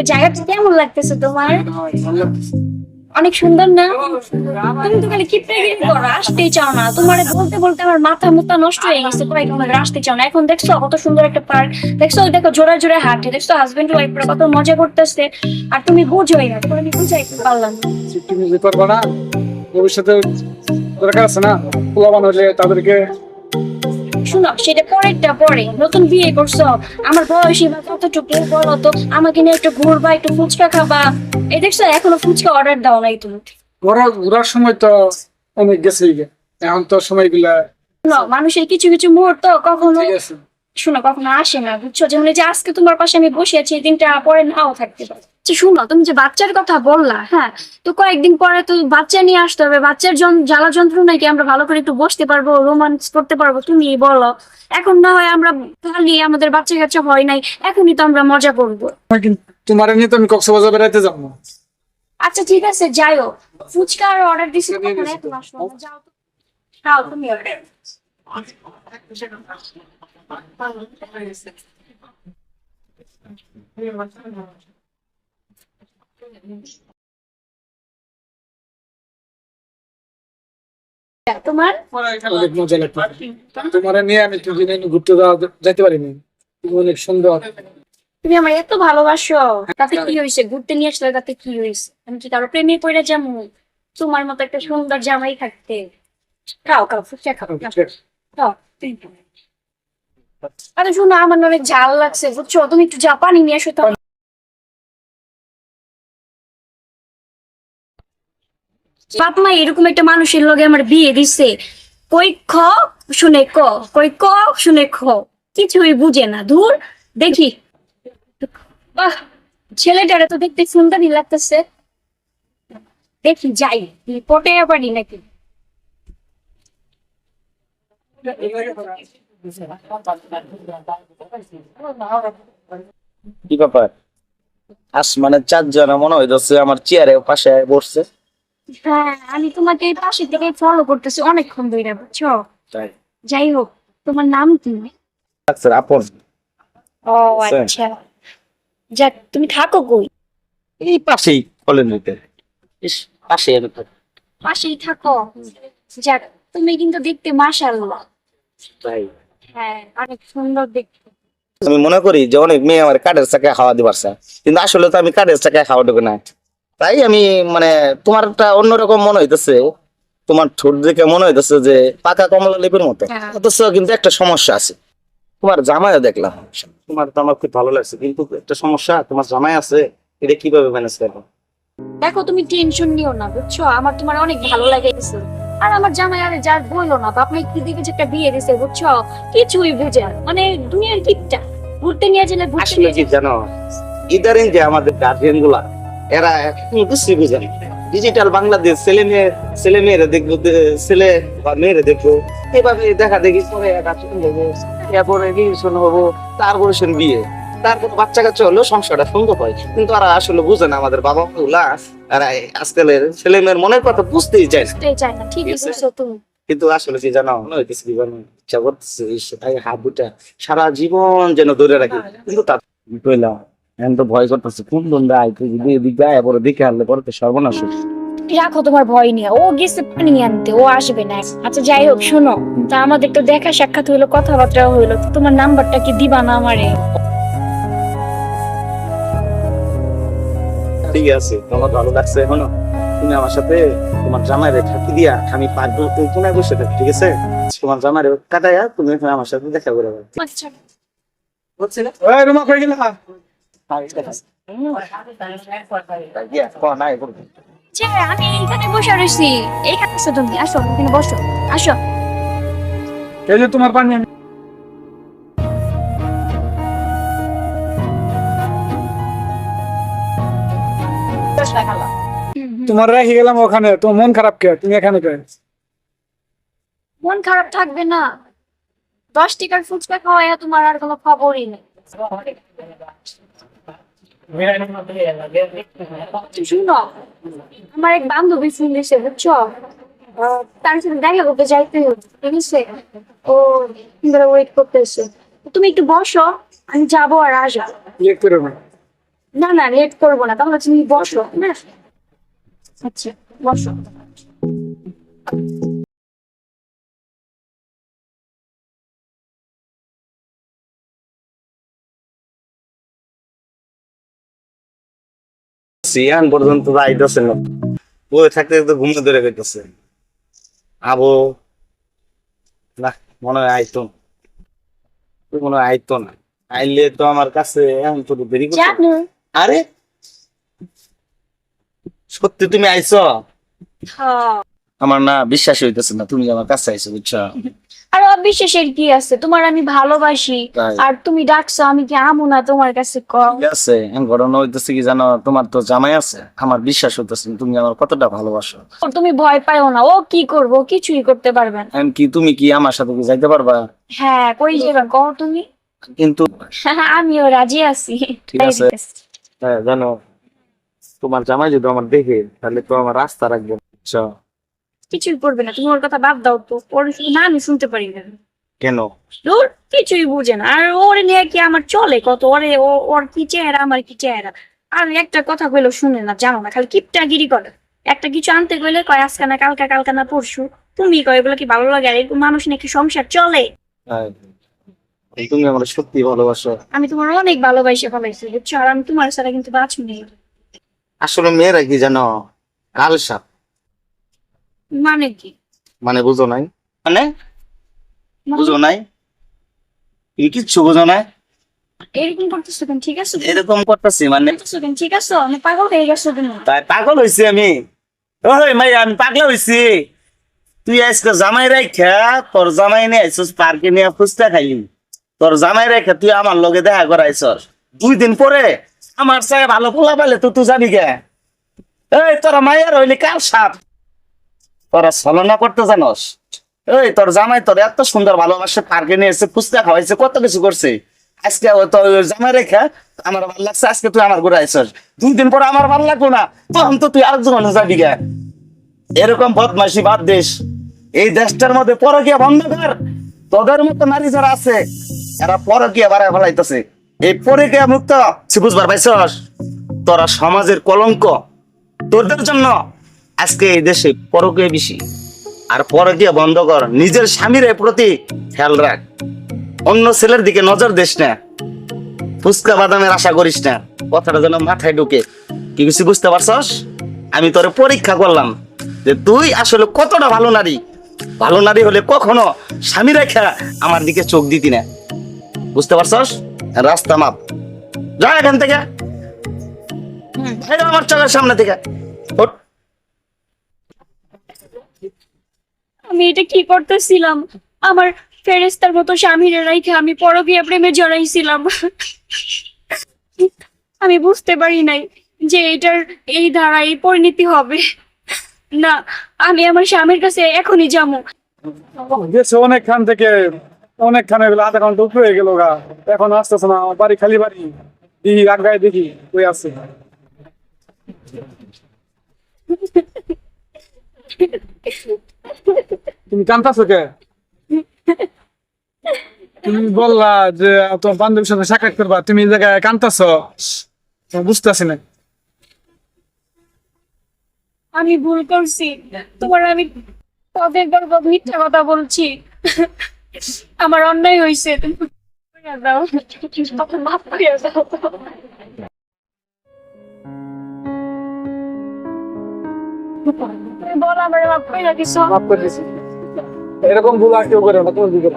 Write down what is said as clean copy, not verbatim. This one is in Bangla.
জায়গাটা কেমন লাগতেছে তোমার? অনেক সুন্দর না? তুমি তো খালি কিপটাগিরি করো, আসতেই চাও না। তোমার বলতে বলতে আমার মাথা মুথা নষ্ট হয়ে গেছে, কয়েকদিন ধরে আসতে চাও না। এখন দেখছো কত সুন্দর একটা পার্ক, দেখছো ওই দেখো জোড়া জোড়া হাঁটে, দেখছো হাজবেন্ড ওয়াইফ কত মজা করতেছে। আর তুমি বুঝোই না, তোমার আমি বুঝাইতে পারলাম না। তুমি যে করবা না ভবিষ্যতে দরকার আছে না, পোলাপান হলে তাদেরকে। শুনো, সেটা পরেরটা পরে, নতুন বিয়ে করছো, আমার বয়সী বা কতটুকু বলো তো, আমাকে নিয়ে একটু ঘুরবা, একটু ফুচকা খাবা। এই দেখছো এখনো ফুচকা অর্ডার দাও নাই তুমি। ঘোরার সময় তো অনেক গেছে, এখন তো সময়গুলা শুনো, মানুষের কিছু কিছু মুহূর্ত কখনো ঠিক আছে। শোনো কখনো আসে না, বুঝছো? যেমন এই যে আজকে তোমার পাশে আমি বসে আছি, এই দিনটা পরে নাও থাকতে পারে। আচ্ছা শুনো, তুমি যে বাচ্চার কথা বললা, হ্যাঁ, তো কয়েকদিন পরে তো বাচ্চা নিয়ে আসতে হবে। বাচ্চার জ্বালা যন্ত্রণায় কি আমরা ভালো করে একটু বসতে পারবো, রোমান্স করতে পারবো? তুমি বলো। এখন না হয় আমরা খালি আমাদের বাচ্চা কাচ্চা হয় নাই, এখনই তো আমরা মজা করবো। তোমার নিয়ে তো আমি কক্সবাজার বেড়াইতে যাবো। আচ্ছা ঠিক আছে, যাইও। ফুচকা আর অর্ডার দিছি, কখন এখন আসলো না? যাও তো, খাও তুমি অর্ডার। তোমার অনেক মজা লাগবে। তোমার নিয়ে আমি দুদিন ঘুরতে যাইতে পারিনি। তুমি অনেক সুন্দর। তুমি আমার এত ভালোবাসো, তাতে কি হয়েছে? ঘুরতে নিয়ে আসলে তাতে কি হয়েছে? আমি কি কারো প্রেমে পড়ে যাবো? তোমার মতো একটা সুন্দর জামাই থাকতে। খাও খাও, ফুচকা খাও, খাও। আরে শোনো, আমার না অনেক ঝাল লাগছে, বুঝছো? তুমি একটু জাপানি নিয়ে এসো তো। বাপ মা এরকম একটা মানুষের লগে আমার বিয়ে দিছে, কই খ শুনে ক, কই ক শুনে খ, কিছুই বুঝে না। ধুর, দেখি। বাহ, ছেলেটারে তো দেখতে সুন্দরই লাগতেছে। দেখি যাই, পটে পারি নাকি। কি ব্যাপার? আসমানের চাঁদ যেন মনে হইতেছে আমার চেয়ারের পাশে বসছে। হ্যাঁ, আমি তোমাকে এই পাশে থেকে ফলো করতেছি অনেকক্ষণ ধরে, বুঝছো? তাই যাই হোক, তোমার নাম কি? আচ্ছা, আপন ও আচ্ছা, যাক, তুমি থাকো কই? এই পাশেই কলেজ নিতে। ইস, পাশে পাশেই থাকো? যাক, তুমি কিন্তু দেখতে মাশাআল্লাহ। তাই হ্যাঁ, অনেক সুন্দর দেখতে। আমি মনে করি যে অনেক মেয়ে আমার কাঠের চাকায় খাওয়া দিবারছে, কিন্তু আসলে তো আমি কাঠের চাকায় খাওয়া দেবো না। তাই আমি মানে তোমারটা অন্যরকম মনে হইতেছে, তোমার ঠোঁট দেখে মনে হইতেছে যে পাকা কমলা লেবুর মতো। হ্যাঁ। অথচ কিন্তু একটা সমস্যা আছে। তোমার জামাইও দেখলাম, তোমার তো আমার খুব ভালো লাগছে, কিন্তু একটা সমস্যা, তোমার জামাই আছে। এটা কিভাবে ম্যানেজ করবো? দেখো, তুমি টেনশন নিও না, বুঝছো? আমার তোমার অনেক ভালো লাগেছে। আর আমার জামাই আরে যা বললো না, বাপ মা কি দিকে যে একটা বিয়ে দিছে, বুঝছো? কিছুই বুঝে না। মানে দুনিয়ার কিপটা, ঘুরতে নিয়ে গেলে ঘুরতে আসলে নিয়ে কি জানো, ইদারিং যে আমাদের গার্জিয়ান গুলা, এরা কিছুই বুঝে না। ডিজিটাল বাংলাদেশ, ছেলে মেয়েরা দেখবো, ছেলে বা মেয়েরা দেখবো, এভাবে দেখা দেখি করে এরপরে রিলেশন হবো, তারপরে শুন বিয়ে, তারপর বাচ্চা কাচ্চা হলো, সংসারটা সুন্দর হয়। কিন্তু ওরা আসলে বুঝে না, আমাদের বাবা গুলা এরা আজকালের ছেলে মেয়ের মনের কথা বুঝতেই চায় না। বুঝতেই চায় না, ঠিকই বলছো তুমি। কিন্তু আসলে কি জানো, মনে হইতেছে কি জানো, ইচ্ছা করতেছে সেটাই হাত দুটা সারা জীবন যেন ধরে রাখি, কিন্তু তা কইলাম এখন তো ভয় করতেছে, কোন দণ্ডা আইতে যদি এদিক গায়ে পরে দেখে আনলে পরে তো সর্বনাশ হবে। রাখো তোমার ভয় নিয়ে, ও গেছে পানি আনতে, ও আসবে না। আচ্ছা যাই হোক, শোনো, তা আমাদের তো দেখা সাক্ষাৎ হইলো, কথাবার্তাও হইলো, তো তোমার নাম্বারটা কি দিবা না আমারে? ঠিক আছে, তোমার ভালো লাগছে এখনো, তুমি আমার সাথে তোমার জামাইরে থাকি দিয়া আমি পারবো, তুই কোনায় বসে থাকি, ঠিক আছে? তোমার জামাইরে কাটাইয়া তুমি এখন আমার সাথে দেখা করে যাবে, আচ্ছা। বুঝছি না? ওই রুমা কই গেলা? যে আমি এইখানে বসে রয়েছি, এইখানে আসো, তুমি আসো, এখানে বসো, আসো। এই যে তোমার পানি আমি- তোমার রেখে গেলাম ওখানে, তোমার মন খারাপ কে? তুমি এখানে কে? মন খারাপ থাকবে না? 10 টাকার ফুচকা খাওয়াই তোমার আর কোনো খবরই নেই। শুনো, আমার এক বান্ধবী ফোন দিছে, বুঝছো? তার সাথে দেখা করতে যাইতে হবে, ঠিক আছে? ও ওয়েট করতেছে। তুমি একটু বসো, আমি যাবো আর আসবো। বিয়ে করো না। না না লেট করবো না, তাহলে তুমি বসো না। আচ্ছা বসো। সিয়ান পর্যন্ত তো আইতেছে না, বই থাকতে থাকতে ঘুমে ধরে গেছে। আবো না, মনে হয় আইতো না। মনে হয় আইতো না, আইলে তো আমার কাছে এখন তো দেরি করছে। জানো আরে সত্যি তুমি আইছো? হ্যাঁ। আমার না বিশ্বাসই হইতেছে না তুমি আমার কাছে আইছো, বুঝছো? আর অবিশ্বাসের কি আছে, তোমার আমি ভালোবাসি, তাই। আর তুমি ডাকছো, আমি কি আমু না তোমার কাছে কম? ঠিক আছে, এখন ঘটনা হইতেছে কি জানো, তোমার তো জামাই আছে, আমার বিশ্বাস হইতেছে না তুমি আমার কতটা ভালোবাসো। তুমি ভয় পাইও না, ও কি করবো, কিছুই করতে পারবে না। এখন কি তুমি কি আমার সাথে কি যাইতে পারবা? হ্যাঁ কই যাবা কও তুমি? কিন্তু আমিও রাজি আছি। ঠিক আছে। হ্যাঁ জানো, তোমার জামাই যদি আমার দেখে তাহলে তো আমার রাস্তা রাখবে, বুঝছো? কিছুই করবে না, তুমি ওর কথা বাদ দাও তো, ওর শুধু না আমি শুনতে পারি না। কেন? ওর কিছুই বুঝে না, আর ওরে নিয়ে কি আমার চলে কত, ওর কি চেহারা আমার কি চেহারা। আর একটা কথা কইলো শুনে না, জানো না, খালি কিপটাগিরি করে। একটা কিছু আনতে গেলে কয় আজকে না কালকা, কালকা না পরশু। তুমি কয় এগুলো কি ভালো লাগে? আর এরকম মানুষ নাকি সংসার চলে? হ্যাঁ, তুমি আমার সত্যি ভালোবাসো। আমি তোমার অনেক ভালোবাসে ফেলাইছি, বুঝছো, আর আমি তোমার ছাড়া কিন্তু বাঁচুনি। আসলে মেয়েরা কি জানো, কাল সাপ। মানে কি? মানে বুঝো নাই? মানে বুঝো নাই? তুমি কিচ্ছু বুঝো নাই? এরকম করতেছো কেন? ঠিক আছে এরকম করতেছি মানে? করতেছো কেন? ঠিক আছে, আমি পাগল হয়ে গেছো তুমি। তাই পাগল হয়েছি আমি? ওই মাই আমি পাগলা হয়েছি? তুই আজকে জামাই রেখা তোর জামাই নিয়ে আইসস পার্কে নিয়ে ফুচকা খাইলি, তোর জামাই রেখা তুই আমার লগে দেখা করাইছস। 2 দিন পরে আমার সাথে ভালো পোলা পাইলে তো তুই যাবি কে? এই তোরা মাইয়ার হইলি কাল সাপ, তোরা ছলনা করতে জানস? এই তোর জামাই তোর এত সুন্দর ভালোবাসে, পার্কে নিয়ে এসে ফুচকা খাওয়াইছে, কত কিছু করছে। আজকে তোর জামাই রেখা আমার ভালো লাগছে, আজকে তুই আমার ঘুরে আইসস। 2 দিন পরে আমার ভালো লাগবো না, তখন তো তুই আরেকজন যাবি কে? এরকম বদমাইশি বাদ দেশ, এই দেশটার মধ্যে পরকীয়া বন্ধ কর। তোদের মতো নারী যারা আছে এরা পরকীয়া বাড়ায় ফেলাইতেছে, এই পরকীয়া মুক্ত বুঝবার পাইছস? তোরা সমাজের কলঙ্ক, তোদের জন্য আজকে এই দেশে পরকীয়া বেশি। আর পরকীয়া বন্ধ কর, নিজের স্বামীর প্রতি খেয়াল রাখ, অন্য ছেলের দিকে নজর দিস না, ফুচকা বাদামের আশা করিস না। কথাটা যেন মাথায় ঢুকে। কি কিছু বুঝতে পারছস? আমি তোরে পরীক্ষা করলাম যে তুই আসলে কতটা ভালো নারী। ভালো নারী হলে কখনো স্বামী রেখা আমার দিকে চোখ দিতি না, বুঝতে পারছস? রাস্তা মাপ, যা এখান থেকে, আমার চোখের সামনে থেকে ওঠ। আমি এটা কি করতেছিলাম? আমার ফেরেস্তার মতো স্বামীরে রাইখে আমি পরকীয়া প্রেমে জড়াইছিলাম। আমি বুঝতে পারি নাই যে এটার এই ধারা এই পরিণতি হবে। না, আমি আমার স্বামীর কাছে এখনই যাবো। গেছে অনেকখান থেকে, অনেকখানে আধা ঘন্টা উপরে হয়ে গেল গা, এখন আসতেছে না। আমার বাড়ি খালি বাড়ি, দেখি আগায় দেখি ওই আছে। তুমি কান্তাছো কে? তুমি বললা যে তোমার বান্ধবীর সাথে সাক্ষাৎ করবা, তুমি এই জায়গায় কান্তাছো, বুঝতেছি না। আমি ভুল করছি, তোমার আমি পদের পর পদ মিথ্যা কথা বলছি। আমার অন্যায় হয়েছে, তুমি কইরা দাও, তখন মাফ করিয়া দাও। তুমি বল আমার মাফ কইরা দিছো। মাফ করে দিছি, এরকম ভুল আর কেউ করে না, তোমার দিকে